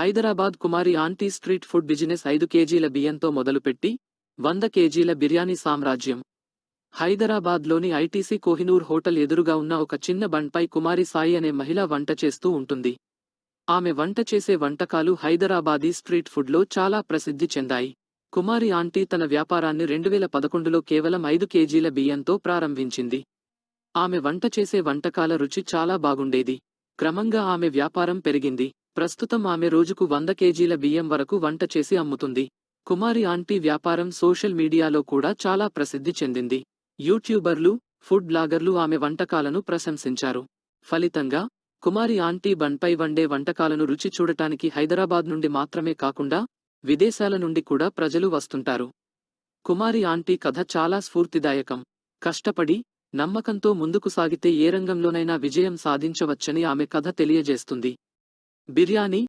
హైదరాబాద్ కుమారి aunty street food business 5 కేజీల బియ్యంతో మొదలుపెట్టి 100 కేజీల బిర్యానీ సామ్రాజ్యం. హైదరాబాద్లోని ఐటీసీ కోహినూర్ హోటల్ ఎదురుగా ఉన్న ఒక చిన్న బండ్పై కుమారి సాయి అనే మహిళ వంట చేస్తూ ఉంటుంది. ఆమె వంట చేసే వంటకాలు హైదరాబాదీ స్ట్రీట్ ఫుడ్లో చాలా ప్రసిద్ధి చెందాయి. కుమారి ఆంటీ తన వ్యాపారాన్ని 2011లో కేవలం 5 కేజీల బియ్యంతో ప్రారంభించింది. ఆమె వంట చేసే వంటకాల రుచి చాలా బాగుండేది. క్రమంగా ఆమె వ్యాపారం పెరిగింది. ప్రస్తుతం ఆమె రోజుకు 100 కేజీల బియ్యం వరకు వంట చేసి అమ్ముతుంది. కుమారి ఆంటీ వ్యాపారం సోషల్ మీడియాలో కూడా చాలా ప్రసిద్ధి చెందింది. యూట్యూబర్లు, ఫుడ్ బ్లాగర్లు ఆమె వంటకాలను ప్రశంసించారు. ఫలితంగా కుమారి ఆంటీ బండ్పై వండే వంటకాలను రుచి చూడటానికి హైదరాబాద్ నుండి మాత్రమే కాకుండా విదేశాల నుండి కూడా ప్రజలు వస్తుంటారు. కుమారి ఆంటీ కథ చాలా స్ఫూర్తిదాయకం. కష్టపడి, నమ్మకంతో ముందుకు సాగితే ఏ రంగంలోనైనా విజయం సాధించవచ్చని ఆమె కథ తెలియజేస్తుంది. బిర్యానీ,